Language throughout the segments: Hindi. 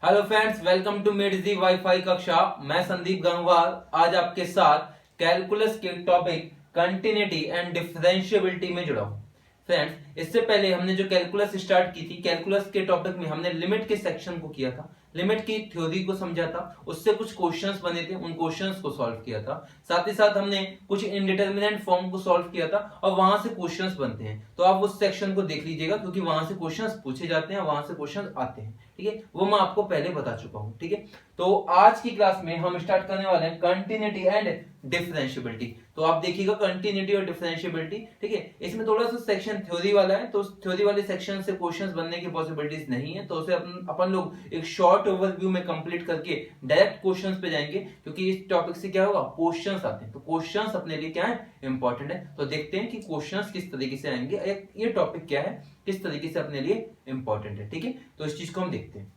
हेलो फ्रेंड्स, वेलकम टू मेडजी वाईफाई कक्षा। मैं संदीप गंगवार आज आपके साथ कैलकुलस के टॉपिक कंटिन्यूटी एंड डिफरेंशिएबिलिटी में जुड़ा हूं। फ्रेंड्स, इससे पहले हमने जो कैलकुलस स्टार्ट की थी, कैलकुलस के टॉपिक में हमने लिमिट के सेक्शन को किया था, लिमिट की थ्योरी को समझा था, उससे कुछ क्वेश्चंस बने थे, उन क्वेश्चंस को सॉल्व किया था। साथ ही साथ हमने कुछ इनडिटरमिनेंट फॉर्म को सॉल्व किया था और वहां से क्वेश्चंस बनते हैं। तो आप उस सेक्शन को देख लीजिएगा क्योंकि वहां से क्वेश्चंस पूछे जाते हैं, वहां से क्वेश्चंस आते हैं। ठीक है, वो मैं आपको पहले बता चुका हूं। ठीक है, तो आज की क्लास में हम स्टार्ट करने वाले हैं कंटिन्यूटी एंड डिफरेंशिएबिलिटी। तो आप देखिएगा कंटिन्यूटी और डिफरेंशिएबिलिटी। ठीक है, इसमें थोड़ा सा सेक्शन थ्योरी वाला है, तो उस थ्योरी वाले सेक्शन से क्वेश्चंस बनने की पॉसिबिलिटीज नहीं है, तो उसे अपन लोग एक शॉर्ट ओवरव्यू में कंप्लीट करके डायरेक्ट क्वेश्चंस पे जाएंगे, क्योंकि इस टॉपिक से क्या होगा, क्वेश्चंस आते हैं। तो क्वेश्चंस अपने लिए क्या है, इंपॉर्टेंट है। तो देखते हैं कि क्वेश्चंस किस तरीके से आएंगे, ये टॉपिक क्या है, किस तरीके से अपने लिए इंपॉर्टेंट है। ठीक है, तो इस चीज को हम देखते हैं।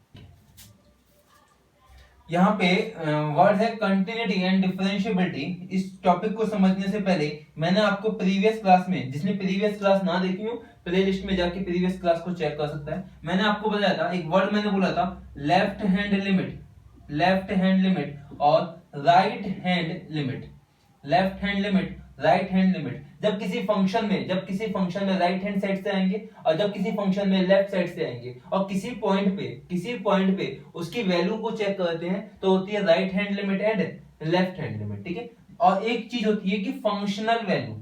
यहाँ पे वर्ड है कंटिन्यूटी एंड डिफरेंशिएबिलिटी। इस टॉपिक को समझने से पहले मैंने आपको प्रीवियस क्लास में, जिसने प्रीवियस क्लास ना देखी हो, प्लेलिस्ट में जाके प्रीवियस क्लास को चेक कर सकता है। मैंने आपको बताया था, एक वर्ड मैंने बोला था left hand limit, left hand limit और right hand limit. Left hand limit, right hand limit. जब किसी फंक्शन में राइट हैंड साइड से आएंगे और जब किसी फंक्शन में लेफ्ट साइड से आएंगे और किसी पॉइंट पे उसकी वैल्यू को चेक करते हैं, तो होती है right hand limit and left hand limit. ठीक है, और एक चीज होती है कि फंक्शनल वैल्यू,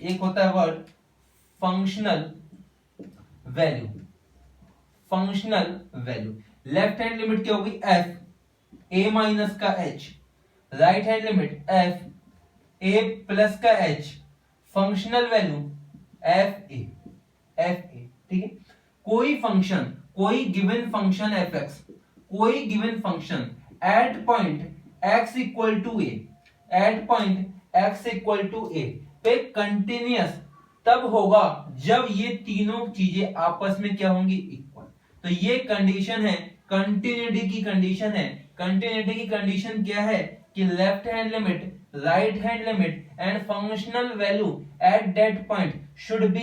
एक होता है word functional value. Left hand limit क्या होगी, एफ ए माइनस का H. Right hand limit F A plus का H. Functional value F A. ठीक है, कोई गिवन फंक्शन एफ एक्स, कोई given function at point X equal to A पे कंटिन्यूअस तब होगा जब ये तीनों चीजें आपस में क्या होंगी, इक्वल। तो ये कंडीशन है, कंटिन्यूटी की कंडीशन है। कंटिन्यूटी की कंडीशन क्या है कि left hand limit, right hand limit and functional value at that point should be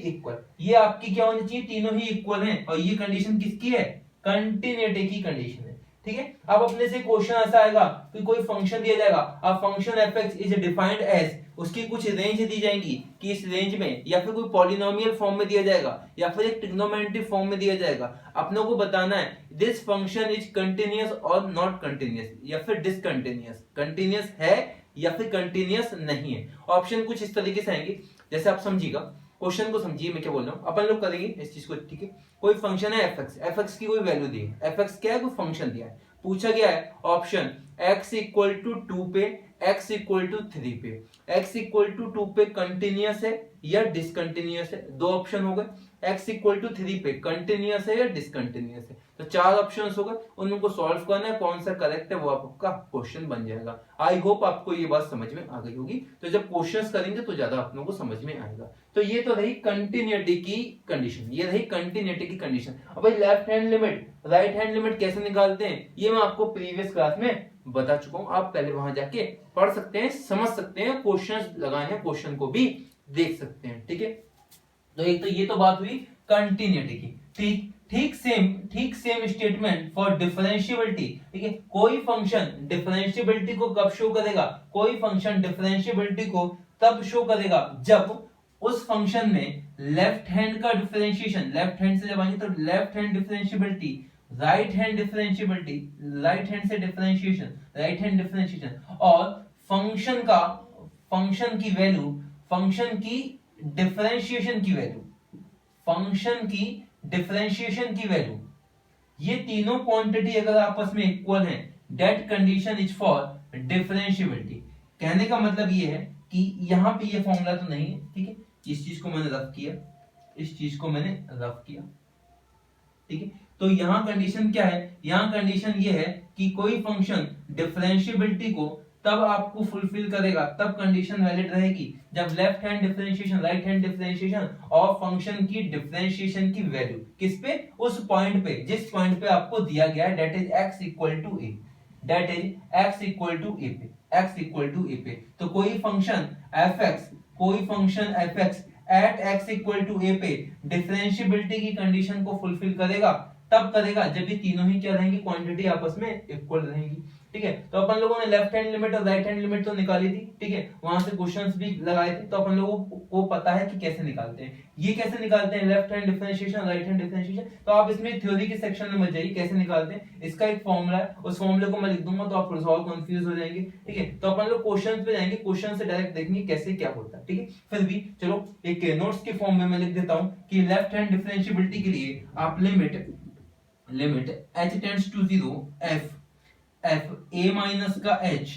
equal. ये आपकी क्या होनी चाहिए, तीनों ही इक्वल हैं। और ये कंडीशन किसकी है, कंटिन्यूटी की कंडीशन है। ठीक है, अब अपने से क्वेश्चन ऐसा आएगा कि कोई फंक्शन दिया जाएगा, अब function F X is defined as, उसकी कुछ रेंज दी जाएगी कि इस रेंज में, या फिर कोई पॉलिनोमियल फॉर्म में दिया जाएगा या फिर एक ट्रिग्नोमेट्री फॉर्म में दिया जाएगा। अपनों को बताना है दिस फंक्शन इज कंटिन्यूअस और नॉट कंटिन्यूअस, या फिर डिसकंटिन्यूअस, कंटिन्यूअस है या फिर कंटिन्यूअस नहीं है। ऑप्शन कुछ इस तरीके से आएंगे, जैसे आप समझिएगा, क्वेश्चन को समझिए मैं क्या बोल रहा हूं। अपन लोग करेंगे इस चीज को। ठीक है, कोई फंक्शन है एफ एक्स की कोई वैल्यू दी है, एफ एक्स क्या है, कोई फंक्शन दिया है, पूछा गया है ऑप्शन x इक्वल टू 2 पे, x इक्वल टू 3 पे। x इक्वल टू 2 पे कंटिन्यूअस है या डिसकंटिन्यूअस है, दो ऑप्शन हो गए। x इक्वल टू 3 पे कंटिन्यूअस है या डिसकंटिन्यूअस है, तो चार ऑप्शंस हो गए। उनको सॉल्व करना है, कौन सा करेक्ट है वो आपका क्वेश्चन बन जाएगा। आई होप आपको ये बात समझ में आ गई होगी। तो जब क्वेश्चंस करेंगे तो ज्यादा आप लोगों को समझ में आएगा। तो ये तो रही कंटिन्यूटी की कंडीशन, ये रही कंटिन्यूटी की कंडीशन। अब भाई left hand limit, right hand limit कैसे निकालते हैं, ये मैं आपको प्रीवियस क्लास में बता चुका हूं। आप पहले वहां जाके पढ़ सकते हैं, समझ सकते हैं, क्वेश्चंस लगाए हैं, क्वेश्चन को भी देख सकते हैं। ठीक है, तो एक तो ये तो बात हुई कंटिन्यूटी की। ठीक सेम स्टेटमेंट फॉर डिफरेंशिएबिलिटी। ठीक है, कोई फंक्शन डिफरेंशिएबिलिटी को कब शो करेगा, कोई फंक्शन डिफरेंशिएबिलिटी को तब शो करेगा जब उस फंक्शन में लेफ्ट हैंड का डिफरेंशिएशन, लेफ्ट हैंड से जब आएंगे तो left hand differentiability, right hand differentiability, right hand से डिफरेंशिएशन, राइट हैंड डिफरेंशिएशन, और फंक्शन की वैल्यू, फंक्शन की डिफरेंशिएशन की वैल्यू, ये तीनों क्वांटिटी अगर आपस में इक्वल हैं, that condition is for differentiability. कहने का मतलब ये है कि यहां पे ये फॉर्मूला तो नहीं है। ठीक है, इस चीज को मैंने रफ किया, ठीक है, तो यहां कंडीशन क्या है, यहां कंडीशन ये है कि कोई फंक्शन डिफरेंशिएबिलिटी को तब आपको फुलफिल करेगा, तब कंडीशन वैलिड रहेगी जब left hand differentiation, right hand differentiation और फंक्शन की डिफरेंशिएशन की वैल्यू किस पे, उस पॉइंट पे, जिस पॉइंट पे आपको दिया गया है, that is x equal to a, that is x equal to a पे, x इक्वल टू a पे। तो कोई function f(x), at X equal to A पे डिफरेंशिएबिलिटी की कंडीशन को फुलफिल करेगा, तब करेगा जब ये तीनों ही क्या रहेंगी, क्वांटिटी आपस में इक्वल रहेंगी। ठीक है, तो अपन लोगों ने लेफ्ट हैंड लिमिट और राइट हैंड लिमिट तो निकाली थी। ठीक है, वहां से क्वेश्चंस भी लगाए थे, तो अपन लोगों को पता है कि कैसे निकालते हैं। ये कैसे निकालते हैं, left hand differentiation, right hand differentiation, तो आप इसमें थ्योरी के सेक्शन में मत जाइए, कैसे निकालते हैं इसका एक फॉर्मूला है, उस फॉर्मूले को मैं लिख दूंगा, तो आप थोड़ा और कंफ्यूज हो जाएंगे। ठीक है, तो अपन लोग क्वेश्चंस पे जाएंगे, क्वेश्चन से डायरेक्ट देखेंगे कैसे क्या होता है। ठीक है, फिर भी चलो एक नोट्स के फॉर्म में मैं लिख देता हूं कि लेफ्ट हैंड डिफरेंशिएबिलिटी के लिए आप limit h tends to 0 f a minus का h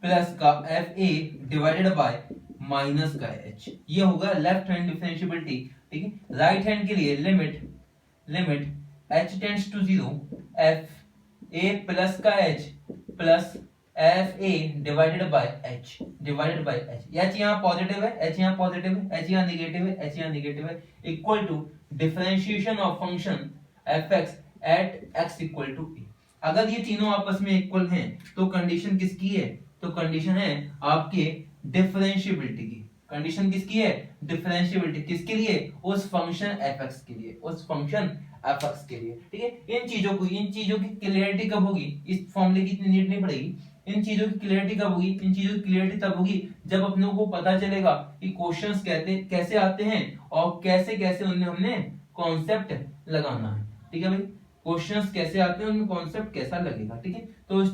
प्लस का f a divided by minus का h, ये होगा लेफ्ट हैंड डिफरेंशिएबिलिटी। ठीक है, राइट हैंड के लिए limit h tends to 0 f a plus का h plus f a divided by h h यहाँ पॉजिटिव है, h यहाँ पॉजिटिव है, h यहाँ नेगेटिव है, h यहाँ नेगेटिव है, equal to differentiation of function fx at x equal to a। अगर ये तीनों आपस में इक्वल हैं तो कंडीशन किसकी है, तो कंडीशन है आपके डिफरेंशिएबिलिटी की। कंडीशन किसकी है, डिफरेंशिएबिलिटी, किसके लिए, उस फंक्शन fx के लिए, उस फंक्शन fx के लिए। ठीक है, इन चीजों की क्लियरिटी कब होगी, इस फॉर्मूले की इतनी नीड नहीं पड़ेगी, इन चीजों की क्लियरिटी कब होगी, इन चीजों की क्लियरिटी तब होगी जब अपने को पता चलेगा कि क्वेश्चंस कैसे आते हैं और कैसे कैसे उनमें हमने कॉन्सेप्ट लगाना है। ठीक है भाई, क्वेश्चंस कैसे आते हैं उनमें कॉन्सेप्ट कैसा लगेगा। ठीक है, तो इस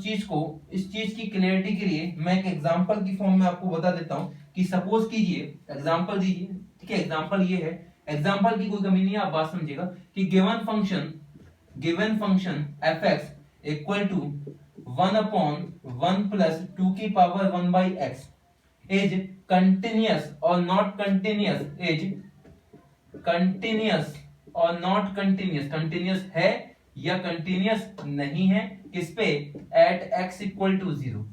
चीज की क्लियरिटी के लिए मैं एक एग्जांपल की फॉर्म में आपको बता देता हूं कि सपोज कीजिए, एग्जांपल दीजिए। ठीक है, एग्जांपल ये है, एग्जांपल की कोई कमी नहीं है, आप बात समझिएगा कि given function fx equal to 1/1 plus 2 की power 1 by X is continuous और नॉट कंटिन्यूअस, इज कंटिन्यूअस और नॉट कंटिन्यूअस, कंटिन्यूअस है या कंटिन्यूअस नहीं है, किस पे, at x equal to 0।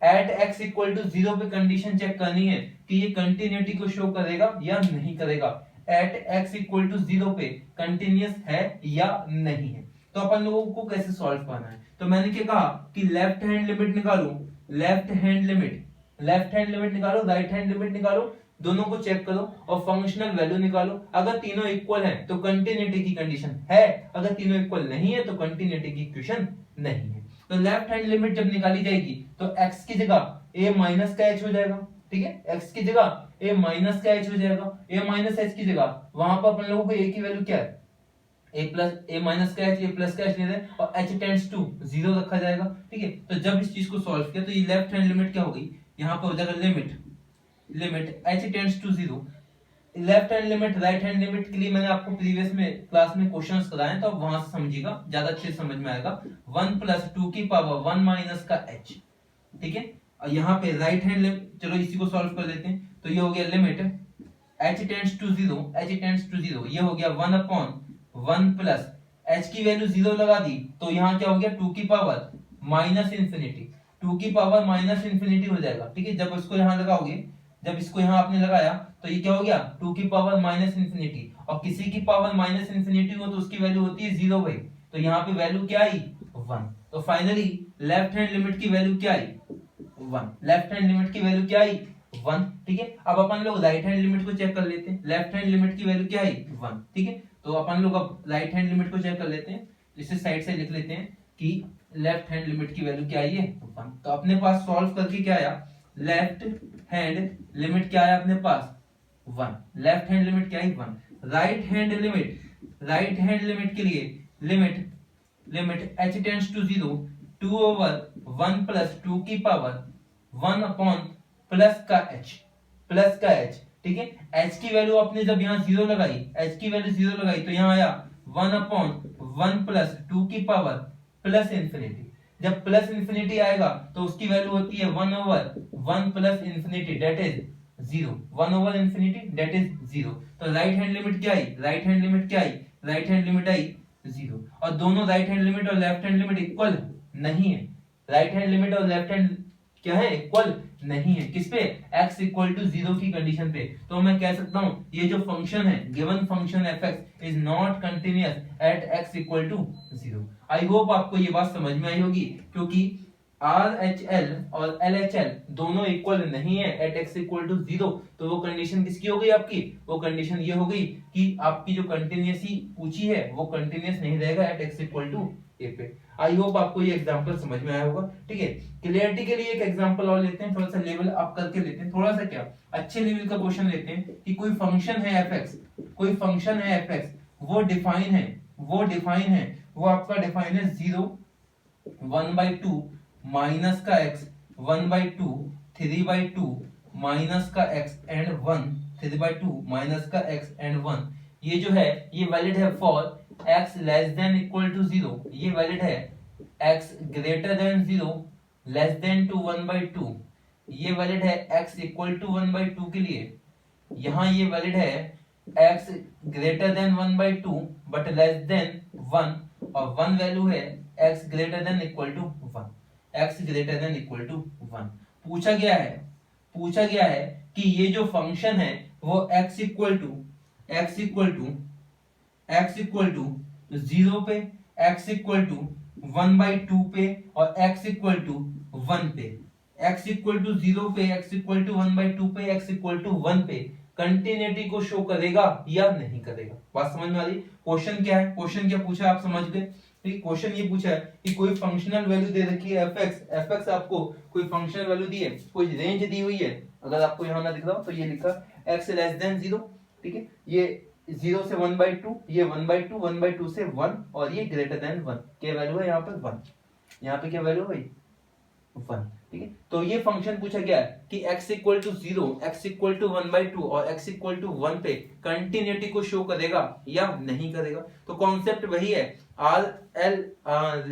At x equal to 0 पे कंडीशन चेक करनी है कि ये कंटिन्यूटी को शो करेगा या नहीं करेगा। एट x इक्वल टू 0 पे कंटिन्यूअस है या नहीं है, तो अपन लोगों को कैसे सॉल्व करना है। तो मैंने क्या कहा कि लेफ्ट हैंड लिमिट निकालो, लेफ्ट हैंड लिमिट निकालो, राइट हैंड लिमिट निकालो, दोनों को चेक करो और फंक्शनल वैल्यू निकालो। अगर तीनों इक्वल हैं तो कंटिन्यूटी की कंडीशन है, अगर तीनों इक्वल नहीं है तो कंटिन्यूटी की इक्वेशन नहीं है। तो लेफ्ट हैंड लिमिट जब निकाली जाएगी तो x की जगह a माइनस का h हो जाएगा। ठीक है, x की जगह a माइनस का h हो जाएगा, a माइनस h की जगह वहां पर अपन लोगों को a की वैल्यू क्या है, a माइनस का h, a प्लस का h ले रहे हैं और h टेंड्स टू 0 रखा जाएगा। ठीक है, तो जब इस चीज को सॉल्व किया तो ये लेफ्ट हैंड लिमिट क्या हो गई, यहाँ पर हो जाएगा limit h tends to 0। Left hand limit, right hand limit के लिए मैंने आपको प्रीवियस में क्लास में क्वेश्चंस कराए, तो वहां से समझिएगा, ज्यादा अच्छे से समझ में आएगा। 1 प्लस 2 की पावर 1 माइनस का h। ठीक है, और यहाँ पे राइट हैंड लिमिट, चलो इसी को सॉल्व कर लेते हैं। तो ये हो गया लिमिट h टेंड्स टू 0, ये हो गया 1/1 प्लस h की वैल्यू 0 लगा दी, तो यहाँ क्या हो गया 2 की पावर माइनस इंफिनिटी, 2 की पावर माइनस इंफिनिटी हो जाएगा। ठीक है, जब इसको यहाँ लगाओगे, जब इसको यहाँ आपने लगाया तो ये क्या हो गया 2 की पावर माइनस इंफिनिटी, और किसी की पावर माइनस इंफिनिटी हो तो उसकी वैल्यू होती है 0 भाई, तो यहाँ पे वैल्यू क्या आई 1। तो फाइनली लेफ्ट हैंड लिमिट की वैल्यू क्या आई 1, लेफ्ट हैंड लिमिट की वैल्यू क्या आई 1। ठीक है, अब अपन लोग राइट हैंड लिमिट को चेक कर लेते हैं, लेफ्ट हैंड लिमिट की वैल्यू क्या आई 1। ठीक है, तो अपन लोग अब राइट हैंड लिमिट को चेक कर लेते हैं, इसे साइड से लिख लेते हैं कि लेफ्ट हैंड लिमिट की वैल्यू क्या आई है 1। तो अपने पास सॉल्व करके क्या आया, लेफ्ट हैंड लिमिट क्या आया अपने पास 1, लेफ्ट हैंड लिमिट क्या आई 1। राइट हैंड लिमिट के लिए limit h tends to 0 2/1 plus 2 की पावर 1 प्लस का h। ठीक है, h की वैल्यू आपने जब यहाँ 0 लगाई, h की वैल्यू 0 लगाई तो यहाँ आया 1/1 प्लस 2 की पावर प्लस इंफिनिटी। जब प्लस इंफिनिटी आएगा तो उसकी वैल्यू होती है 1/1 plus infinity that is 0, 1 infinity that is 0। तो राइट हैंड लिमिट क्या आई, राइट हैंड लिमिट आई 0। और दोनों राइट हैंड लिमिट और लेफ्ट हैंड लिमिट इक्वल नहीं है, राइट हैंड लिमिट और लेफ्ट हैंड क्या है, इक्वल नहीं है, किस पे, x इक्वल टू 0 की कंडीशन पे। तो मैं कह सकता हूं ये जो फंक्शन है, given function fx is not continuous at x equal to 0। I hope आपको ये बात समझ में आई होगी, क्योंकि RHL और LHL दोनों इक्वल नहीं है एट x इक्वल टू 0, तो वो कंडीशन किसकी हो गई आपकी? वो कंडीशन ये हो गई कि आपकी जो कंटिन्यूसी पूछी है वो कंटिन्यूस नहीं रहेगा at x equal to a पे। आई होप आपको ये एग्जांपल समझ में आया होगा। ठीक है, क्लियरिटी के लिए एक एग्जांपल और लेते हैं, थोड़ा सा लेवल अप करके लेते हैं, थोड़ा सा क्या अच्छे लेवल का क्वेश्चन लेते हैं कि कोई फंक्शन है fx, कोई फंक्शन है fx, वो डिफाइन है, वो आपका डिफाइन है 0 1/2 माइनस का x 1/2 3/2 माइनस का x एंड 1 3/2 माइनस का x एंड 1, ये जो है ये वैलिड है for x less than equal to 0, ये वैलिड है x greater than 0 less than to 1/2, ये वैलिड है x इक्वल टू 1/2 के लिए, यहाँ ये वैलिड है x greater than 1/2 but less than 1, और 1 वैल्यू है x greater than equal to 1, x greater than equal to 1। पूछा गया है कि ये जो फंक्शन है वो x इक्वल टू 0 पे, x इक्वल टू 1/2 पे और x इक्वल टू 1 पे, x इक्वल टू 0 पे, x इक्वल टू 1/2 पे, x इक्वल टू 1 पे कंटिन्यूटी को शो करेगा या नहीं करेगा। बात समझ में आ रही? क्वेश्चन क्या है, क्वेश्चन क्या पूछा आप समझ गए? क्वेश्चन ये पूछा है कि कोई फंक्शनल वैल्यू दे रखी है fx आपको कोई फंक्शनल वैल्यू दी है, कोई रेंज दी हुई है, अगर आपको यहाँ ना दिख रहा हो तो ये लिखा x लेस देन 0, ठीक है, ये 0 से 1/2, ये 1/2 से 1 और ये ग्रेटर देन 1, क्या वैल्यू है यहाँ पे 1, यहाँ पे क्या वैल्यू है 1, ठीक है। तो ये फंक्शन पूछा गया है कि x equal to 0, x equal to 1/2 और x इक्वल टू 1 पे कंटिन्यूटी को शो करेगा या नहीं करेगा। तो कॉन्सेप्ट वही है, आर एल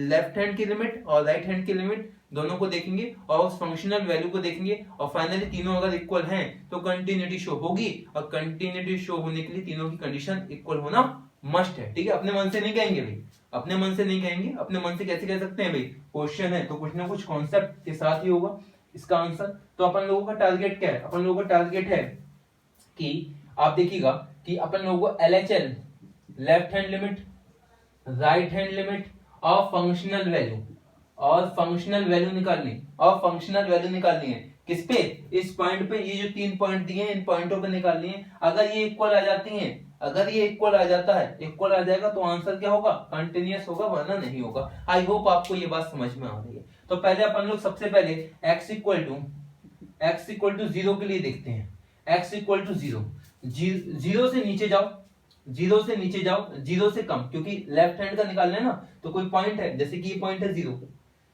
लेफ्ट हैंड की लिमिट और राइट हैंड की लिमिट दोनों को देखेंगे और उस फंक्शनल वैल्यू को देखेंगे और फाइनली तीनों अगर इक्वल हैं तो कंटिन्यूटी शो होगी, और कंटिन्यूटी शो होने के लिए तीनों की कंडीशन इक्वल होना मस्ट है। ठीक है, अपने मन से नहीं कहेंगे भाई, अपने मन से नहीं कहेंगे, अपने मन से कैसे कह सकते हैं भाई, क्वेश्चन है तो कुछ ना कुछ कॉन्सेप्ट के साथ ही होगा इसका आंसर। तो अपन लोगों का टारगेट क्या है, अपन लोगों का टारगेट है कि आप देखिएगा कि अपन लोगों को LHL left hand limit, right hand limit और फंक्शनल वैल्यू निकालनी है किस पे, इस पॉइंट पे, ये जो 3 पॉइंट दिए हैं इन पॉइंटों पे निकालनी है। अगर ये इक्वल आ जाती हैं, अगर ये इक्वल आ जाता है, इक्वल आ जाएगा तो आंसर क्या होगा, कंटिन्यूअस होगा, वरना नहीं होगा। आई होप आपको ये बात समझ में आ रही है। तो पहले अपन लोग सबसे पहले x इक्वल टू 0 के लिए देखते हैं। x इक्वल टू 0, 0 से नीचे जाओ, 0 से कम, क्योंकि लेफ्ट हैंड का निकालना है ना, तो कोई पॉइंट है, जैसे कि ये पॉइंट है 0,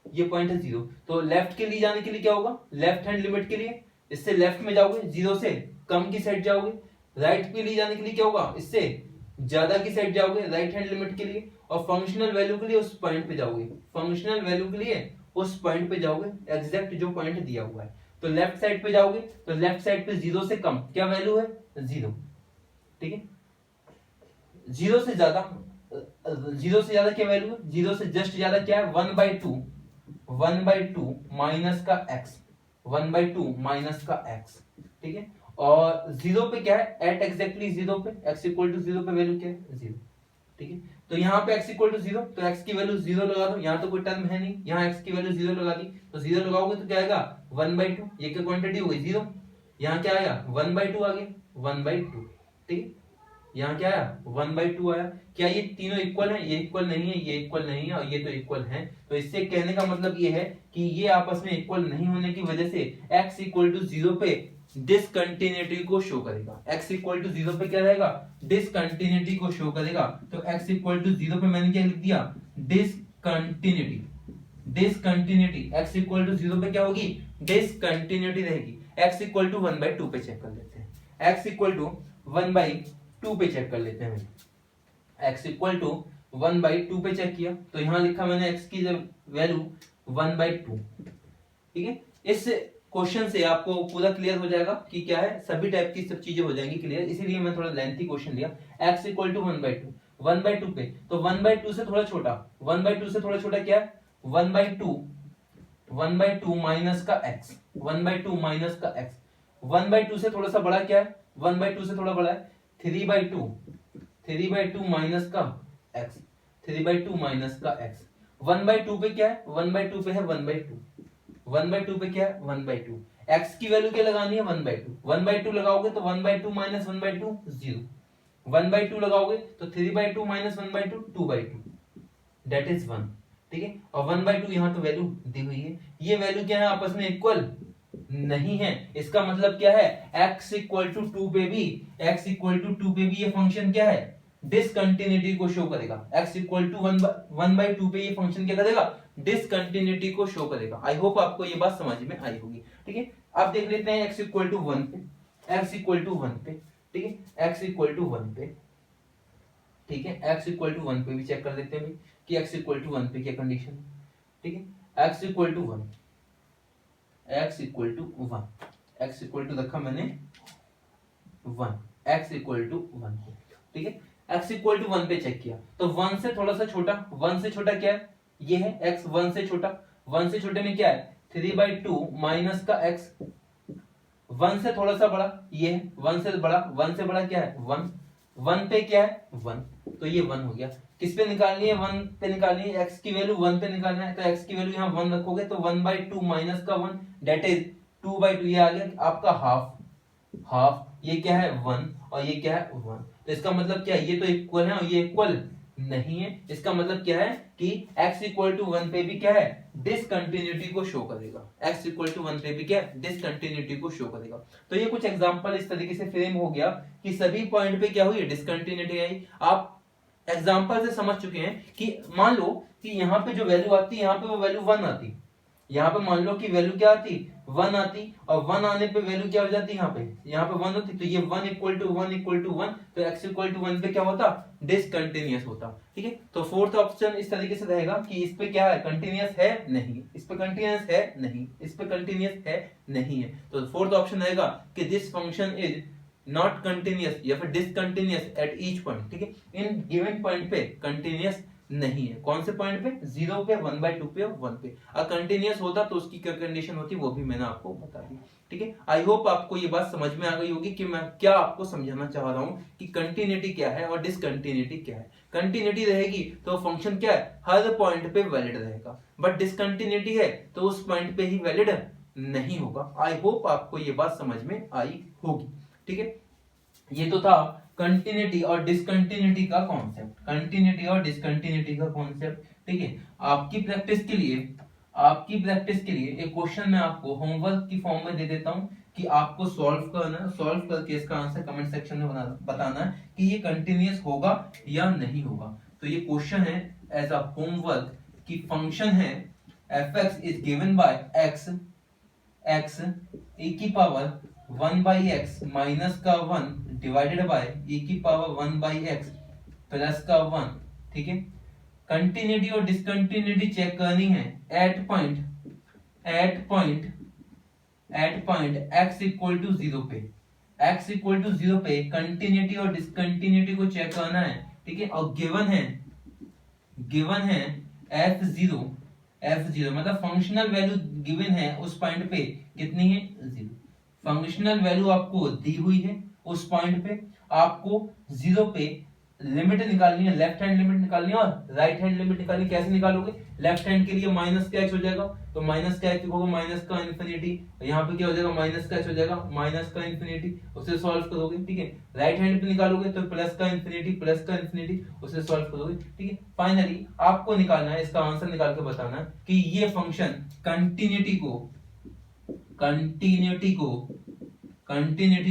ये पॉइंट है 0, तो लेफ्ट के लिए जाने के लिए क्या होगा, लेफ्ट हैंड लिमिट के लिए इससे लेफ्ट में जाओगे, 0 से कम की साइड जाओगे, राइट के लिए जाने के लिए क्या होगा, इससे ज्यादा की साइड जाओगे राइट हैंड लिमिट के लिए, और फंक्शनल वैल्यू के लिए उस पॉइंट पे जाओगे, फंक्शनल वैल्यू के लिए उस पॉइंट पे जाओगे, एग्जैक्ट जो पॉइंट दिया हुआ है। तो लेफ्ट साइड पे जाओगे तो लेफ्ट साइड पे 0 से कम क्या वैल्यू है, 0, ठीक है, 0 से ज्यादा क्या वैल्यू है, 0 से जस्ट ज्यादा क्या है, 1/2 माइनस का x, 1/2 माइनस का x, ठीक है, और 0 पे क्या है, एट एग्जैक्टली 0 पे, x इक्वल टू 0 पे वैल्यू क्या है, 0, ठीक है। तो यहाँ पे x इक्वल टू 0, तो x की वैल्यू 0 लगा दो, यहाँ तो कोई टर्म है नहीं, यहाँ x की वैल्यू 0 लगा दी, तो 0 लगाओगे तो क्या आएगा 1/2, ये क्या क्वांटिटी हो गई 0, यहाँ क्या आया 1/2 आ गया, 1/2, ठीक है, यहाँ क्या आया 1/2 आया। क्या ये तीनों इक्वल है, ये इक्वल नहीं है, ये इक्वल नहीं है, और ये तो इक्वल है। तो इससे कहने का मतलब ये है कि ये आपस में इक्वल नहीं होने की वजह से x इक्वल टू 0 पे डिसकंटिन्यूटी को शो करेगा, x इक्वल टू 0 पे क्या रहेगा, डिसकंटिन्यूटी को शो करेगा। तो x इक्वल टू 0 पे मैंने क्या लिख दिया, डिसकंटिन्यूटी, x इक्वल टू 0 पे क्या होगी, डिसकंटिन्यूटी रहेगी। x इक्वल टू 1/2 पे चेक कर लेते हैं, x इक्वल टू 1/2 पे चेक कर लेते हैं, x इक्वल टू 1/2 पे चेक किया तो यहां लिखा मैंने x की वैल्यू 1/2, ठीक है। इस क्वेश्चन से आपको पूरा क्लियर हो जाएगा कि क्या है, सभी टाइप की सब चीजें हो जाएंगी क्लियर, इसीलिए मैं थोड़ा लेंथी क्वेश्चन लिया। x इक्वल टू 1/2 पे, तो 1/2 से थोड़ा छोटा, 1/2 से थोड़ा छोटा क्या है, 1/2 माइनस का x, 1/2 माइनस का x, 1/2 से थोड़ा सा बड़ा क्या है, 1/2 से थोड़ा बड़ा है 3/2 माइनस का x, 3/2 माइनस का x, 1/2 पे क्या है, 1/2 पे है 1/2, 1/2 पे क्या है 1/2, x की वैल्यू क्या लगानी है 1/2, 1/2 लगाओगे तो 1/2 माइनस 1/2 0, 1/2 लगाओगे तो 3/2 माइनस 1/2 2/2, दैट इज 1। ठीक है, और 1/2 यहाँ तो वैल्यू दी हुई है, ये वैल्यू क्या है आपस में इक्वल नहीं है, इसका मतलब क्या है x इक्वल टू 2 पे भी, x इक्वल टू 2 पे भी ये फंक्शन क्या है डिसकंटिन्यूटी को शो करेगा, x इक्वल टू 1/2 पे ये फंक्शन क्या करेगा डिसकंटिन्यूटी को शो करेगा। आई होप आपको ये बात समझ में आई होगी। ठीक है, अब देख लेते हैं x इक्वल टू 1 पे, x इक्वल टू 1 पे, ठीक है x इक्वल टू 1 पे, ठीक है x इक्वल टू 1 पे भी चेक कर लेते हैं भाई कि x इक्वल टू 1 पे क्या कंडीशन है। ठीक है, x equal to 1, x equal to 1, x equal to रखा मैंने 1, x इक्वल टू 1 पे, ठीक है x इक्वल टू 1 पे चेक किया तो 1 से थोड़ा सा छोटा, 1 से छोटा क्या है ये है x, 1 से छोटा, 1 से छोटे में क्या है 3/2 माइनस का x, 1 से थोड़ा सा बड़ा ये है, 1 से बड़ा, 1 से बड़ा क्या है 1, 1 पे क्या है 1, तो ये 1 हो गया। किस पे निकालनी है 1 पे निकालनी है, x की वैल्यू 1 पे निकालना है, तो x की वैल्यू यहाँ 1 रखोगे तो 1/2 माइनस का 1 दैट इज 2/2, ये आ गया आपका हाफ, हाफ ये क्या है 1 और ये क्या है 1, तो इसका मतलब क्या है ये तो इक्वल है और ये इक्वल नहीं है, इसका मतलब क्या है कि x इक्वल टू 1 पे भी क्या है डिसकंटिन्यूटी को शो करेगा, x इक्वल टू 1 पे भी क्या है डिसकंटिन्यूटी को शो करेगा। तो ये कुछ एग्जांपल इस तरीके से फ्रेम हो गया कि सभी पॉइंट पे क्या हुई डिसकंटिन्यूटी आई। आप एग्जांपल से समझ चुके हैं कि मान लो कि यहाँ पे जो वैल्यू आती है यहाँ पे वो वैल्यू 1 आती, यहाँ पे मान लो कि वैल्यू क्या आती 1 आती और 1 आने पे वैल्यू क्या हो जाती यहाँ पे 1 होती, तो ये 1 इक्वल टू 1 इक्वल टू 1, तो x इक्वल टू 1 पे क्या होता डिसकंटिन्यूअस होता। ठीक है, तो फोर्थ ऑप्शन इस तरीके से रहेगा कि इस पे क्या है कंटिन्यूअस है नहीं, इस पे कंटिन्यूअस है नहीं, इस पे कंटिन्यूअस है नहीं है, तो फोर्थ ऑप्शन रहेगा कि this function is not continuous या फिर डिसकंटिन्यूअस एट ईच पॉइंट। ठीक है, इन गिवन पॉइंट पे कंटिन्यूअस नहीं है, कौन से पॉइंट पे 0 पे 1/2 पे 1 पे, अगर कंटिन्यूअस होता तो उसकी क्या कंडीशन होती वो भी मैंने आपको बता दी। ठीक है, आई होप आपको ये बात समझ में आ गई होगी कि मैं क्या आपको समझाना चाह रहा हूं कि कंटिन्यूटी क्या है और डिसकंटिन्यूटी क्या है। कंटिन्यूटी रहेगी तो फंक्शन क्या है हर पॉइंट पे वैलिड रहेगा, बट डिसकंटिन्यूटी है तो उस पॉइंट पे ही वैलिड नहीं होगा। आई होप आपको ये बात समझ में आई होगी। ठीक है, ये तो था कंटिन्यूटी और डिसकंटिन्यूटी का कॉन्सेप्ट, कंटिन्यूटी और डिसकंटिन्यूटी का कॉन्सेप्ट। ठीक है, आपकी प्रैक्टिस के लिए, आपकी प्रैक्टिस के लिए एक क्वेश्चन मैं आपको होमवर्क की फॉर्म में दे देता हूं कि आपको सॉल्व करना है, सॉल्व करके इसका आंसर कमेंट सेक्शन में बताना है कि ये कंटिन्यूअस होगा या नहीं होगा। तो ये क्वेश्चन है एज अ होमवर्क कि फंक्शन है fx is given by x, x e की पावर 1/x माइनस का 1 डिवाइडेड बाय e की पावर 1/x प्लस का 1। ठीक है, कंटिन्यूटी और डिसकंटिन्यूटी चेक करनी है at point x equal to 0 पे, x इक्वल टू 0 पे कंटिन्यूटी और डिसकंटिन्यूटी को चेक करना है। ठीक है, और गिवन है f0 मतलब फंक्शनल वैल्यू गिवन है उस पॉइंट पे कितनी है 0, फंक्शनल वैल्यू आपको दी हुई है उस पॉइंट पे, आपको 0 पे लिमिट निकालनी है, लेफ्ट हैंड लिमिट निकालनी है और राइट हैंड लिमिट निकालनी है। कैसे निकालोगे, लेफ्ट हैंड के लिए माइनस का h हो जाएगा तो माइनस का h होगा माइनस का इन्फिनिटी, यहाँ पे क्या हो जाएगा माइनस का h हो जाएगा माइनस का इन्फिनिटी, उसे सॉल्व करोगे। ठीक है, राइट हैंड पे निकालोगे तो प्लस का इन्फिनिटी उसे सॉल्व करोगे। ठीक है, फाइनली आपको निकालना है, इसका आंसर निकाल के बताना है कि ये फंक्शन कंटिन्यूटी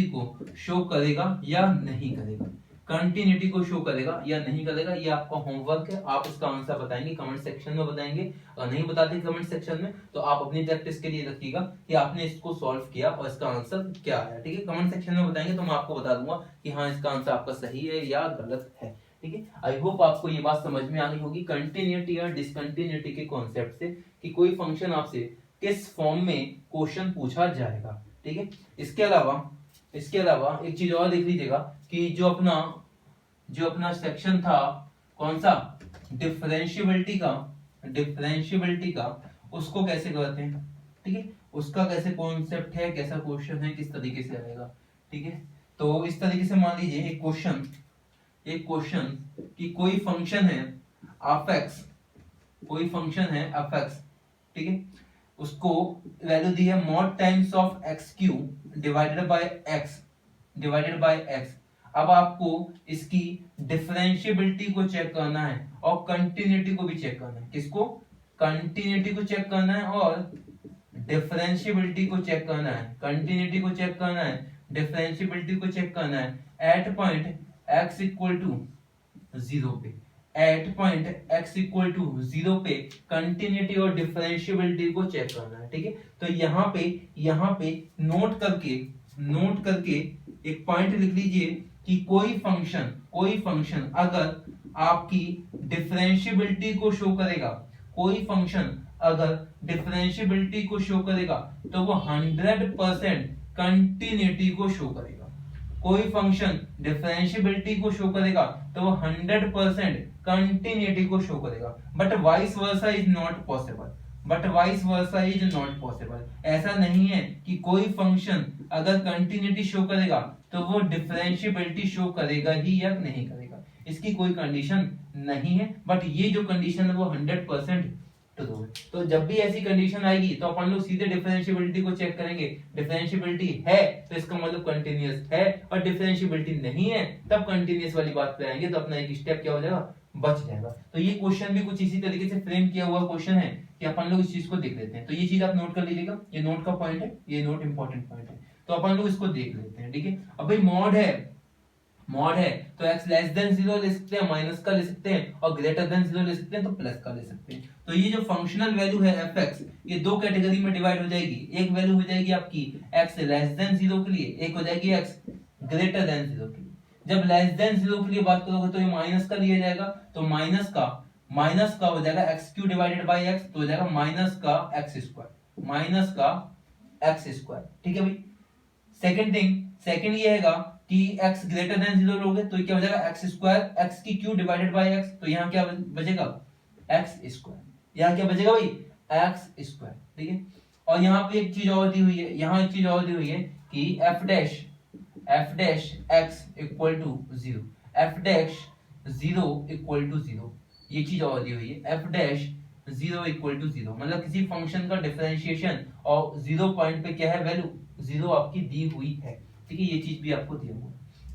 को शो करेगा या नहीं करेगा, कंटिन्यूटी को शो करेगा या नहीं करेगा, ये आपका होमवर्क है। आप इसका आंसर बताएंगे कमेंट सेक्शन में बताएंगे, और नहीं बताते कमेंट सेक्शन में तो आप अपनी प्रैक्टिस के लिए रखिएगा कि आपने इसको सॉल्व किया और इसका आंसर क्या आया। ठीक है, कमेंट सेक्शन में बताएंगे तो मैं आपको बता दूंगा कि हाँ इसका आंसर आपका सही है या गलत है। ठीक है, आई होप आपको ये बात समझ में आ गई होगी कंटिन्यूटी और डिसकंटिन्यूटी के कॉन्सेप्ट से कि कोई फंक्शन आपसे किस फॉर्म में क्वेश्चन पूछा जाएगा। ठीक है, इसके अलावा एक चीज और देख लीजिएगा कि जो अपना सेक्शन था कौन सा डिफरेंशिएबिलिटी का उसको कैसे करते हैं। ठीक है, उसका कैसे कॉन्सेप्ट है, कैसा क्वेश्चन है, किस तरीके से आएगा। ठीक है, तो इस तरीके से मान लीजिए एक क्वेश्चन कि कोई फंक्शन है f(x), ठीक है, उसको वैल्यू दी है mod times of x cube divided by x. अब आपको इसकी डिफरेंशिएबिलिटी को चेक करना है और कंटिन्यूटी को भी चेक करना है। किसको? कंटिन्यूटी को चेक करना है और डिफरेंशिएबिलिटी को चेक करना है। कंटिन्यूटी को चेक करना है, डिफरेंशिएबिलिटी को चेक करना है at point x equal to 0 पे। At point x equal to 0 पे कंटिन्यूटी और डिफरेंशिएबिलिटी को चेक करना है। ठीक है, तो यहाँ पे नोट करके एक पॉइंट लिख लीजिए कि कोई फंक्शन अगर आपकी डिफरेंशिएबिलिटी को शो करेगा, कोई फंक्शन अगर डिफरेंशिएबिलिटी को शो करेगा तो वो 100% कंटिन्यूटी को शो करेगा। कोई फंक्शन डिफरेंशिएबिलिटी को शो करेगा तो वो 100% कंटिन्यूटी को शो करेगा। But vice versa is not possible. ऐसा नहीं है कि कोई फंक्शन अगर कंटिन्यूटी शो करेगा तो वो डिफरेंशिएबिलिटी शो करेगा ही या नहीं करेगा, इसकी कोई कंडीशन नहीं है। बट ये जो कंडीशन है वो 100% ट्रू है। तो जब भी ऐसी कंडीशन आएगी तो अपन लोग सीधे डिफरेंशिएबिलिटी को चेक करेंगे। डिफरेंशिएबिलिटी है तो इसका मतलब कंटिन्यूअस है, और डिफरेंशिएबिलिटी नहीं है तब कंटिन्यूअस वाली बात पे आएंगे तो अपना एक स्टेप क्या हो जाएगा, बच जाएगा। तो ये क्वेश्चन भी कुछ इसी तरीके से फ्रेम किया हुआ क्वेश्चन है कि अपन लोग इस चीज को देख लेते हैं। तो ये चीज आप नोट कर लीजिएगा, ये नोट का पॉइंट है, ये नोट इंपॉर्टेंट पॉइंट है। तो अपन लोग इसको देख लेते हैं। ठीक है, अब भाई मॉड है तो x लेस देन 0 ले सकते हैं, माइनस का ले सकते हैं, और ग्रेटर देन 0 ले सकते हैं तो प्लस का ले सकते हैं। तो ये जो फंक्शनल वैल्यू है fx, ये दो कैटेगरी में डिवाइड हो जाएगी। एक वैल्यू हो जाएगी आपकी x लेस देन 0 के लिए, एक हो जाएगी x ग्रेटर देन 0 के लिए। जब लेस देन 0 के लिए बात करोगे तो ये माइनस का लिया जाएगा, तो माइनस का हो जाएगा x Q divided by x, तो हो जाएगा माइनस का एक्स स्क्वायर। ठीक है भाई। सेकंड ये हैगा कि x ग्रेटर देन 0 लोगे तो क्या हो जाएगा एक्स स्क्वायर एक्स की क्यू डिवाइडेड बाय x, तो यहाँ क्या बचेगा एक्स स्क्वायर। यहाँ क्या बचेगा भाई एक्स स्क्वायर। ठीक है, और यहाँ पे एक चीज और दी हुई है, यहाँ एक चीज और दी हुई है कि f dash x equal to 0, f dash 0 equal to 0, ये चीज और दी हुई है f डैश 0 इक्वल टू 0, मतलब किसी फंक्शन का डिफरेंशिएशन और 0 पॉइंट पे क्या है वैल्यू 0 आपकी दी हुई है। ठीक है, ये चीज भी आपको दिया हुआ है।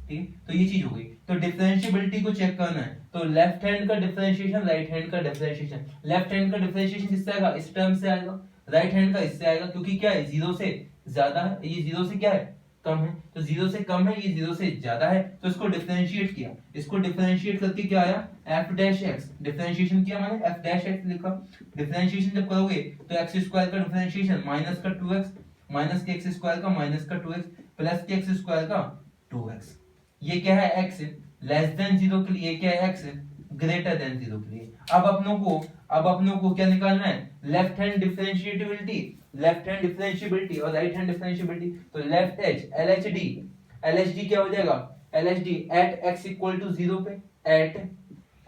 ठीक है, तो ये चीज हो गई। तो डिफरेंशिएबिलिटी को चेक करना है तो लेफ्ट हैंड का डिफरेंशिएशन, राइट हैंड का डिफरेंशिएशन। लेफ्ट हैंड का डिफरेंशिएशन किससे आएगा, इस टर्म से आएगा। राइट हैंड का इससे आएगा, क्योंकि क्या है 0 से ज्यादा है, ये 0 से क्या है कम है, तो 0 से कम है, ये 0 से ज्यादा है, तो इसको डिफरेंशिएट किया। इसको डिफरेंशिएट करके क्या आया f डैश x, डिफरेंशिएशन किया मैंने f डैश x लिखा। डिफरेंशिएशन जब करोगे तो x स्क्वायर का डिफरेंशिएशन माइनस का 2x, माइनस के x स्क्वायर का माइनस का 2x, प्लस के x स्क्वायर का 2x। ये क्या है x लेस देन 0 के लिए, क्या है x ग्रेटर देन 0 के लिए। अब अपनों को क्या निकालना है, लेफ्ट हैंड डिफरेंशिएबिलिटी और राइट हैंड डिफरेंशिएबिलिटी। तो लेफ्ट एज LHD क्या हो जाएगा, LHD at x equal to 0 पे, एट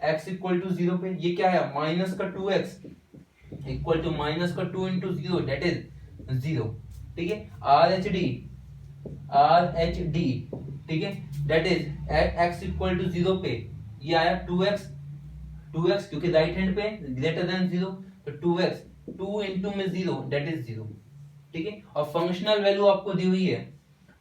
x इक्वल टू 0 पे ये क्या है माइनस का 2x इक्वल टू माइनस का 2 इंटू 0 दैट इज 0। ठीक है, RHD ठीक है that is at x equal to 0 पे ये आया 2x क्योंकि राइट हैंड पे ग्रेटर देन 0, तो 2x 2 इंटू में 0 दैट इज 0। ठीक है, और फंक्शनल वैल्यू आपको दी हुई है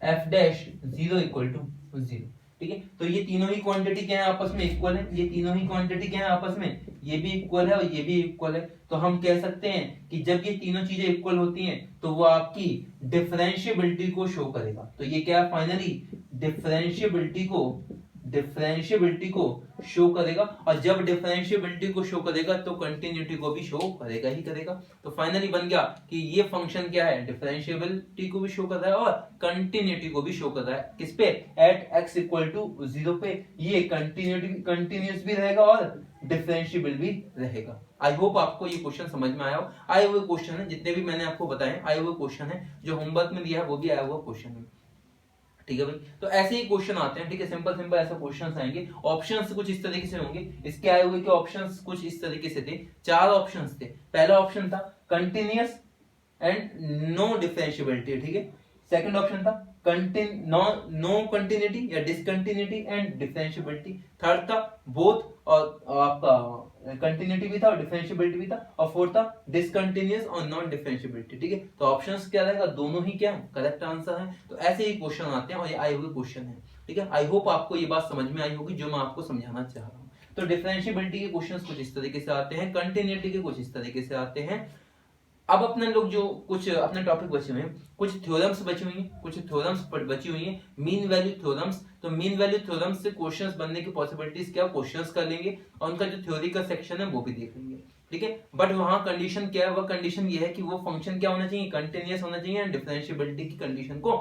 f डैश 0 इक्वल टू 0। ठीक है, तो ये तीनों ही क्वांटिटी क्या है आपस में इक्वल है, ये तीनों ही क्वांटिटी क्या है आपस में, ये भी इक्वल है और ये भी इक्वल है। तो हम कह सकते हैं कि जब ये तीनों चीजें इक्वल होती हैं तो वो आपकी डिफरेंशिएबिलिटी को शो करेगा। तो ये क्या है फाइनली डिफरेंशिएबिलिटी को शो करेगा, और जब डिफरेंशिएबिलिटी को शो करेगा तो कंटिन्यूटी को भी शो करेगा ही करेगा। तो फाइनली बन गया कि ये फंक्शन क्या है डिफरेंशिएबिलिटी को भी शो कर रहा है और कंटिन्यूटी को भी शो कर रहा है। किस पे, एट x इक्वल टू 0 पे ये कंटिन्यूअस भी रहेगा और डिफरेंशिएबल भी रहेगा। आई होप आपको ये क्वेश्चन समझ में आया हो। आए हुए क्वेश्चन है जितने भी मैंने आपको बताए, आए हुए क्वेश्चन है, जो होमवर्क में दिया है वो भी आया हुआ क्वेश्चन है। ठीक है भाई, तो ऐसे ही क्वेश्चन आते हैं। ठीक है, सिंपल ऐसे क्वेश्चंस आएंगे। ऑप्शंस कुछ इस तरीके से होंगे, इसके आए हुए के ऑप्शंस कुछ इस तरीके से थे। 4 ऑप्शंस थे। पहला ऑप्शन था कंटिन्यूअस एंड नो डिफरेंशिएबिलिटी। ठीक है, सेकंड ऑप्शन था नो कंटिन्यूटी या डिसकंटिन्यूटी एंड डिफरेंशियबिलिटी। थर्ड था बोथ, और आपका कंटिन्यूटी भी था और डिफरेंशियबिलिटी भी था। और फोर्थ था डिसकंटिन्यूअस और नॉन डिफरेंशियबिलिटी। ठीक है, तो ऑप्शंस क्या रहेगा, दोनों ही क्या करेक्ट आंसर है। तो ऐसे ही क्वेश्चन आते हैं और ये आए हुए क्वेश्चन है। ठीक है, आई होप आपको ये बात समझ में आई होगी जो मैं आपको समझाना चाह रहा हूँ। तो डिफरेंशियबिलिटी के क्वेश्चंस कुछ इस तरीके से आते हैं, कंटिन्यूटी के कुछ इस तरीके से आते हैं। अब अपने लोग जो कुछ अपने टॉपिक बचे हुए हैं, कुछ थ्योरम्स बची हुई हैं, कुछ थ्योरम्स बची हुई हैं, मीन वैल्यू थ्योरम्स। तो मीन वैल्यू थ्योरम्स से क्वेश्चंस बनने की पॉसिबिलिटीज क्या, क्वेश्चंस कर लेंगे और उनका जो थ्योरी का सेक्शन है वो भी देख लेंगे। ठीक है, बट वहां कंडीशन क्या है, वह कंडीशन ये है कि वो फंक्शन क्या होना चाहिए, कंटिन्यूअस होना चाहिए एंड डिफरेंशियबिलिटी की कंडीशन को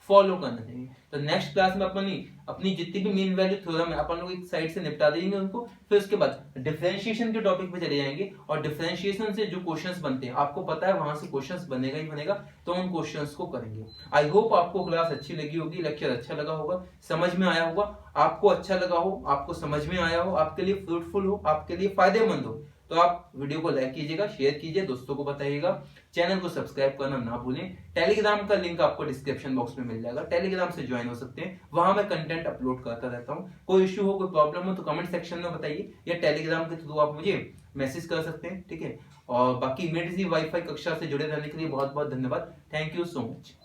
फॉलो करना चाहिए। तो नेक्स्ट क्लास में अपनी जितनी भी मीन वैल्यू थ्योरम है अपन लोग एक साइड से निपटा देंगे उनको, फिर उसके बाद डिफरेंशिएशन के टॉपिक पे चले जाएंगे और डिफरेंशिएशन से जो क्वेश्चंस बनते हैं आपको पता है वहां से क्वेश्चंस बनेगा ही बनेगा, तो उन क्वेश्चंस को करेंगे। आई होप आपको क्लास अच्छी लगी होगी, लेक्चर अच्छा लगा होगा, समझ में आया होगा, आपको अच्छा लगा हो, आपको समझ में आया हो, आपके लिए फ्रूटफुल हो, आपके लिए फायदेमंद हो, तो आप वीडियो को लाइक कीजिएगा, शेयर कीजिए, दोस्तों को बताइएगा, चैनल को सब्सक्राइब करना ना भूलें। टेलीग्राम का लिंक आपको डिस्क्रिप्शन बॉक्स में मिल जाएगा, टेलीग्राम से ज्वाइन हो सकते हैं, वहां मैं कंटेंट अपलोड करता रहता हूं। कोई इश्यू हो, कोई प्रॉब्लम हो तो कमेंट सेक्शन में बताइए, या टेलीग्राम के थ्रू आप मुझे मैसेज कर सकते हैं। ठीक है, और बाकी मेडिसी वाईफाई कक्षा से जुड़े रहने के लिए बहुत बहुत धन्यवाद। Thank you so much.